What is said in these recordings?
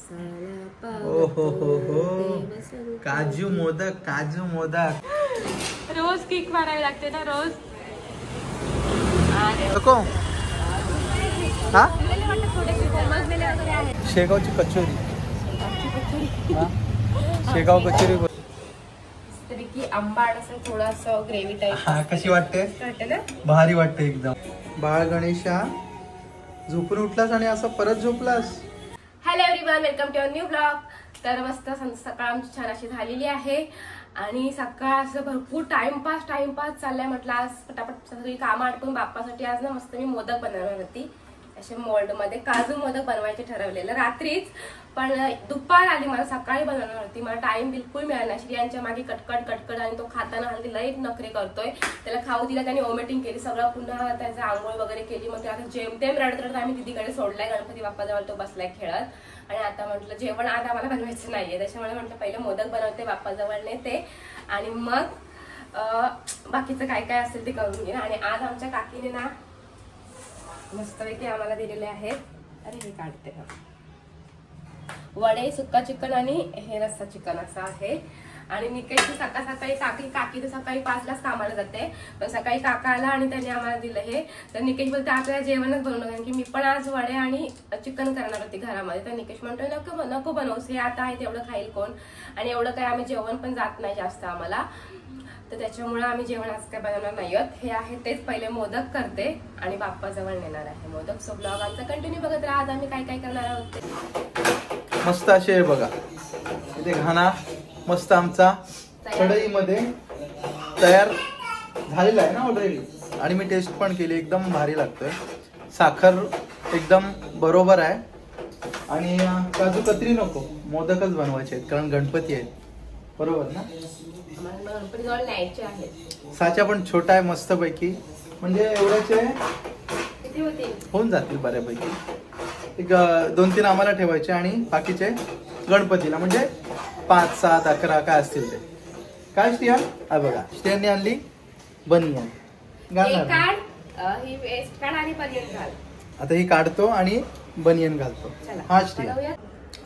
ओ हो काजू मोदक, काजू मोदक रोज किक मारावी लागते ना रोज. शेगावची कचोरी, शेगाव कचोरी की आंबाड असं थोडंसं ग्रेव्ही टाईप. हा कशी वाटते? भारी वाटते एकदम. बाळ गणेशा झोपून उठलास आणि असं परत झोपलास. Hello everyone, welcome to our new blog. तर मस्त सकाळ आमची छान अशी झालेली आहे आणि सकाळ असं भरपूर टाइमपास चाललाय. म्हटलं आज पटापट सगळी कामं आटपून बाप्पासाठी आज ना मस्त मी मोदक बनवणार होती. असे मोल्ड मध्ये काजू मोदक बनवायचे ठरवलेलं रात्रीच, पण दुपार आली मला सकाळी बनवणार होती. मला टाइम बिलकुल मिळाला. श्रियांच्या मागे कटकट आणि तो खाताना हल्ली लई नखरे करतोय. त्याला खाऊ दिला, त्याने वॉमिटिंग केली सगळं, पुन्हा त्याचं आंघोळ वगैरे केली. मग त्याला जेमतेम रडत आम्ही दिदीकडे सोडलाय. गणपती बाप्पाजवळ तो बसलाय खेळत. आणि आता म्हटलं जेवण आज आम्हाला बनवायचं नाहीये, त्याच्यामुळे म्हटलं पहिले मोदक बनवते, बाप्पाजवळ नेते आणि मग बाकीचं काय काय असेल ते करून घे. आणि आज आमच्या काकीने ना मस्तपैकी आम्हाला दिलेले आहेत. अरे हे काढते, वडे, सुक्का चिकन आणि हे रस्सा चिकन असं आहे. आणि निकेशची सकाळी काकी तर सकाळी 5लाच कामाला जाते, पण सकाळी काका आला आणि त्याने आम्हाला दिलं हे. तर निकेश बोलते आपल्याला जेवणच बनवलं, कारण की मी पण आज वडे आणि चिकन करणार होती घरामध्ये. तर निकेश म्हणतोय नको बनवूस, हे आता आहे तेवढं खाईल कोण, आणि एवढं काय आम्ही जेवण पण जात नाही जास्त आम्हाला, तर त्याच्यामुळे आम्ही जेवण आज काय बनवणार नाही आहोत. हे आहे तेच पहिले मोदक करते आणि बाप्पाजवळ नेणार आहे मोदक. सो ब्लॉग आमचा कंटिन्यू बघत राहा. आज आम्ही काय काय करणार आहोत. मस्त असे आहे बघा, इथे घाना मस्त आमचा कढईमध्ये तयार झालेला आहे ना ऑलरेडी, आणि मी टेस्ट पण केली, एकदम भारी लागतोय. साखर एकदम बरोबर आहे. आणि काजू कतरी नको, मोदकच बनवायचे आहेत कारण गणपती आहेत, बरोबर ना. गणपतीजवळ न्यायचे आहेत. साचा पण छोटा आहे मस्त पैकी, म्हणजे एवढ्याचे किती होतील, होऊन जातील बऱ्यापैकी. एक 2-3 आम्हाला ठेवायचे आणि बाकीचे गणपतीला, म्हणजे 5, 7, 11 काय असतील ते. काय श्रिया? हा बघा, श्रियांनी आणली बनियन. आता ही काढतो आणि बनियन घालतो. हा श्रिया,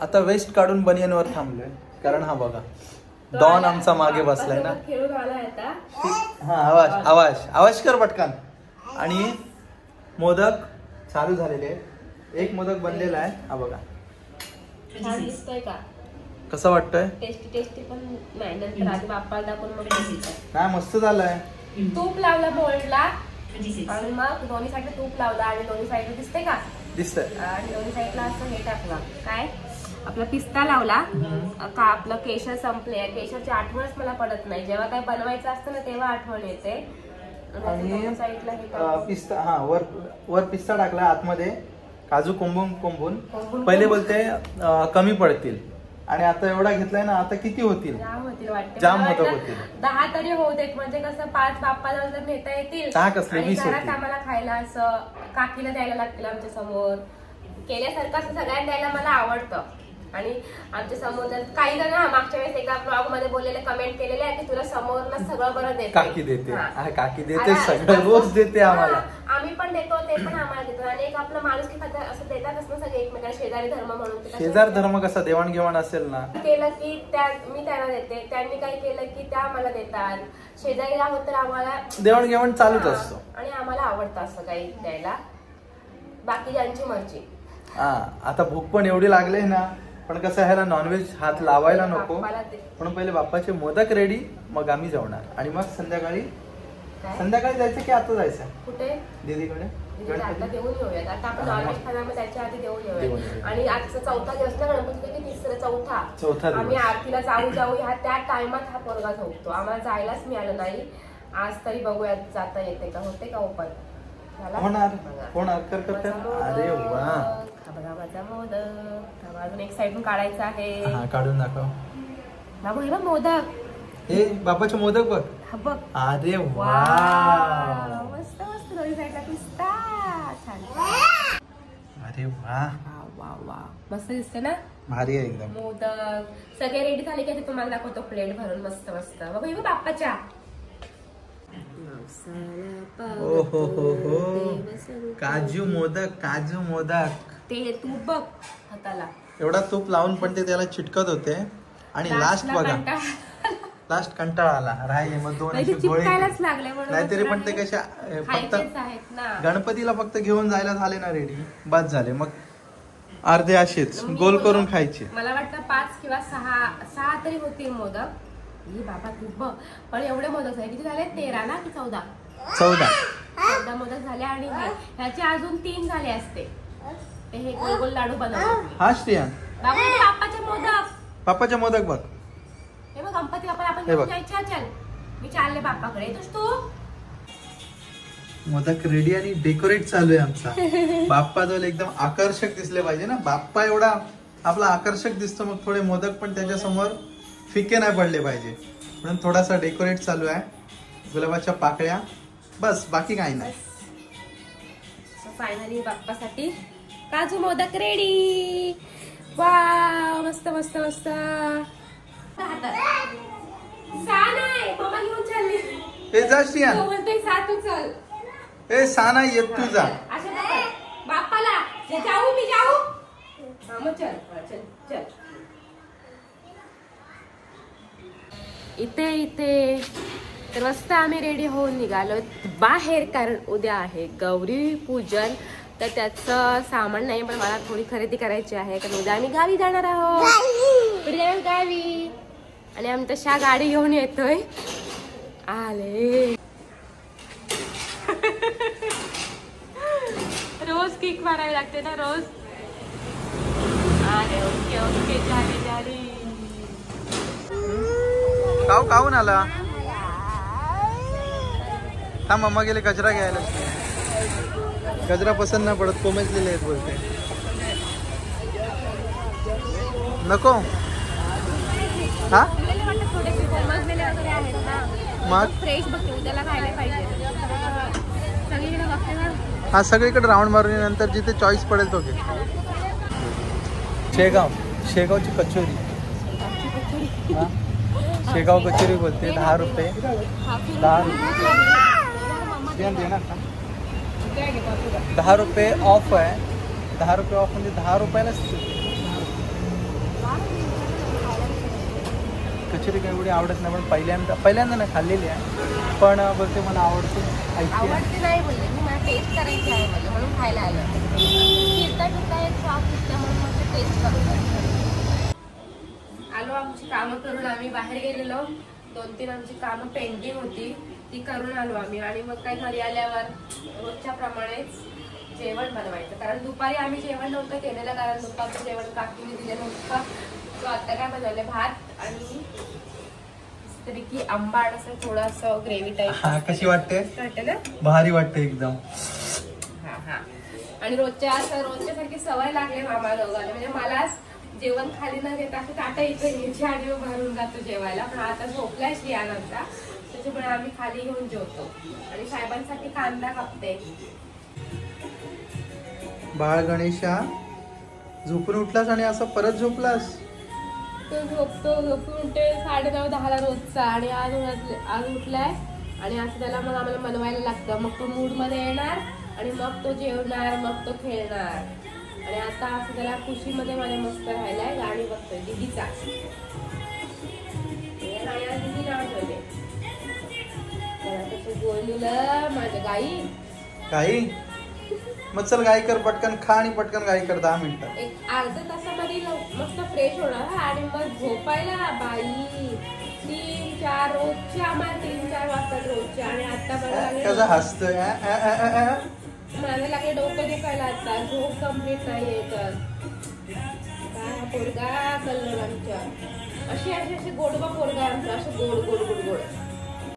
आता वेस्ट काढून बनियन वर थांबलोय, कारण हा बघा डॉन आमचा मागे बसलाय ना. हा आवाज कर पटकन. आणि मोदक चालू झालेले आहेत. एक मोदक बनलेला आहे, हा बघा. दिसतोय का कसं वाटतंय? टेस्टी पण नाही, नंतर आधी बाप्पाला दाखवून मग नाही मस्त झालंय. तूप लावला मोल्डला आणि मग दोन्ही साईडला तूप लावला आणि दोन्ही साईडला दिसते का, दिसतंय. आणि दोन्ही साईडला असं हे टाकलं, काय आपला पिस्ता लावला का. आपलं केशर संपले, केशरची आठवणच मला पडत नाही. जेव्हा काय बनवायचं असतं ना तेव्हा आठवण येते. आणि पिस्ता, हा वर पिस्ता टाकला, आतमध्ये काजू कोंबून पहिले बोलते कमी पडतील, आणि आता एवढा घेतलाय ना, आता किती होतील, जाम मोदक होतील. 10 तरी होऊ देत, म्हणजे कसं 5 बाप्पाला जर नेता येतील, 10 कसले 20 घरात आम्हाला खायला असं काकीला द्यायला लागतील. आमच्या समोर केल्यासारखं असं सगळ्यांना द्यायला मला आवडतं. आणि आमच्या समोर काही जण मागच्या वेळेस एका ब्लॉग मध्ये बोललेले, कमेंट केलेले आहे की तुला समोर ना सगळं बरं देते, काकी देते सगळं रोज देते आम्हाला. आम्ही पण देतो, ते पण आम्हाला देतो. आणि एक आपलं माणूस की असं देतातच ना सगळे एकमेकांना, शेजारी धर्म म्हणून. शेजार धर्म कसा देवाणघेवाण असेल ना, केलं की मी त्यांना देते, त्यांनी काही केलं की त्या आम्हाला देतात. शेजारी राहत तर आम्हाला देवाणघेवाण चालूच असतो, आणि आम्हाला आवडतं असं काही द्यायला, बाकी ज्यांची मर्जी. आता भूक पण एवढी लागली ना, पण कसं ह्याला नॉनव्हेज हात लावायला नको, पण पहिले बाप्पाचे मोदक रेडी, मग आम्ही जेवणार. आणि मग संध्याकाळी जायचं की आता जायचं कुठे, दीदीकडे. आता देऊन येऊयात. आता आपण नॉनव्हेज खाणार, मग त्याच्या आधी देऊन येऊयात. आणि आजचा 4था दिवस ना गणपती, की 3रा 4था आम्ही आरतीला जाऊ ह्या त्या टायमात हा पोरगा झोपतो. आम्हाला जायलाच मिळालं नाही आज, तरी बघूयात जाता येते का, होते का ओपन. होणार कर. अरे वा, बघा माझा मोदक. अजून एक साईडून काढायचा आहे, काढून दाखव. बाबू हे बघ मोदक, हे बापाचे मोदक बघ. बघ, अरे वा, मस्त दोन्ही साईडला पिस्ता, छान. अरे वा, मस्त दिसते ना, भारी आहे एकदम. मोदक सगळे रेडी झाले की तुम्हाला दाखवतो प्लेट भरून मस्त मस्त. बघ हे बाप्पाच्या ओ हो काजू मोदक. ते तू बघ हाताला एवढा तूप लावून पण ते त्याला चिटकत होते. आणि लास्ट बघा, लास्ट कंटाळा आला राहिले मग 2 असे गोळे. नाहीतरी पण ते कशा फक्त गणपतीला फक्त घेऊन जायला झाले ना रेडी, बस झाले. मग अर्धे असेच गोल करून खायचे. मला वाटतं 5 किंवा 6 तरी होतील मोदक. ही बाबा खूप, पण एवढे मोदक झाले. किती झाले? 13 ना की 14 मोदक झाले. आणि ह्याचे अजून 3 झाले असते. ते हे गोल गोल लाडू बनवले. हा श्रेया, बाप्पाचे मोदक बघ. हे बघ गणपती बाप्पाला आपण घेऊन जायचं. चल मी चालले बाप्पाकडे. येतोस तू? मोदक रेडी आणि डेकोरेट चालू आहे आमचा. बाप्पा जवळ एकदम आकर्षक दिसले पाहिजे ना. बाप्पा एवढा आपला आकर्षक दिसतो, मग थोडे मोदक पण त्याच्या समोर फिके नाही पडले पाहिजे, म्हणून थोडासा डेकोरेट चालू आहे. गुलाबाच्या पाकळ्या, बस बाकी काही नाही. फायनली बाप्पासाठी काजू मोदक रेडी. वाव, मस्त मस्त मस्त. घेऊन चालली. हे जा श्रिया. चल. ए साना येत तू जा. बाप्पाला जाऊ मी जाऊ. मग चल चल चल. इथे तर मस्त आम्ही रेडी होऊन निघालो बाहेर, कारण उद्या आहे गौरी पूजन. तर त्याचं सामान नाही, पण मला थोडी खरेदी करायची आहे, कारण उद्या आम्ही गावी जाणार आहोत. गावी. आणि आम्ही तशा गाडी घेऊन येतोय. आले रोज किक मारावी लागते ना रोज. अरे ओके ओके, झाली. काहून आला? हा मम्मा गेले गजरा घ्यायला. गजरा पसंत नाही पडत, कोमेजलेले आहेत बोलते. नको हा मग फ्रेश बघते उद्याला खायला पाहिजे. सगळीकडे बघते ना. हा सगळीकडे राऊंड मारून नंतर जिथे चॉईस पडेल तो घे. शेगावची कचोरी. शेगाव कचोरी बोलते. 10 रुपये. 10 रुपये ऑफ आहे. 10 रुपये ऑफ म्हणजे 10 रुपयालाच कचोरी काही एवढी आवडत नाही, पण पहिल्यांदा नाही खाल्लेली आहे, पण बोलते मला आवडते. आवडते नाही बोलले मी, मला टेस्ट करायची आहे म्हणून खायला आलं. टेस्ट आलो. आमची कामं करून आम्ही बाहेर गेलेलो. 2-3 आमची कामं पेंडिंग होती, ती करून आलो आम्ही. आणि मग काही घरी आल्यावर रोजच्या प्रमाणेच जेवण बनवायचं, कारण दुपारी आम्ही जेवण नव्हतं केलेलं, कारण दुपारचं जेवण काकीने दिलेलं नव्हतं. तो आता काय बनवले, भात आणि की आंबाड असं थोडंसं ग्रेव्ही टाईप. कशी वाटते? ना भारी वाटते एकदम. हा. आणि रोजच्या सारखी सवय लागली मामा दोघांना. म्हणजे मलाच जेवण खाली न घेता असं ताटा इथे घ्यायची आणि भरून जातो जेवायला. पण आता झोपलाय श्रियानंचा, त्याच्यामुळे आम्ही खाली घेऊन जेवतो. आणि साहेबांसाठी कांदा कापते. बाळ गणेशा झोपून उठलास आणि असं परत झोपलास? तो झोपून उठते 9:30-10ला रोजचा. आणि आज उठलाय आणि असं त्याला मग आम्हाला बनवायला लागतं. मग तो मूड मध्ये येणार आणि मग तो जेवणार, मग तो खेळणार. आणि आता असं त्याला खुशीमध्ये माझ्या मस्त राहिलाय. गाणी बघतोय दीदीचा. दीदी नाव ठेवले बोलूला माझ्या गाई. मग चल गाई कर पटकन, खा आणि पटकन गाई कर. 10 मिनिटं, एक अर्ध्या तासामध्ये मस्त फ्रेश होणार. आणि मग झोपायला बाई 3-4 रोजच्या, आम्हाला 3-4 वाजतात रोजच्या. आणि आता कसं हसतोय. माझं लागले डोकं दुखायला. आता झोप कम्प्लीट नाहीये. तर पोरगा कल्लर आमच्या अशी गोडबा पोरगा आमचा, असं गोड गोड गोड गोड.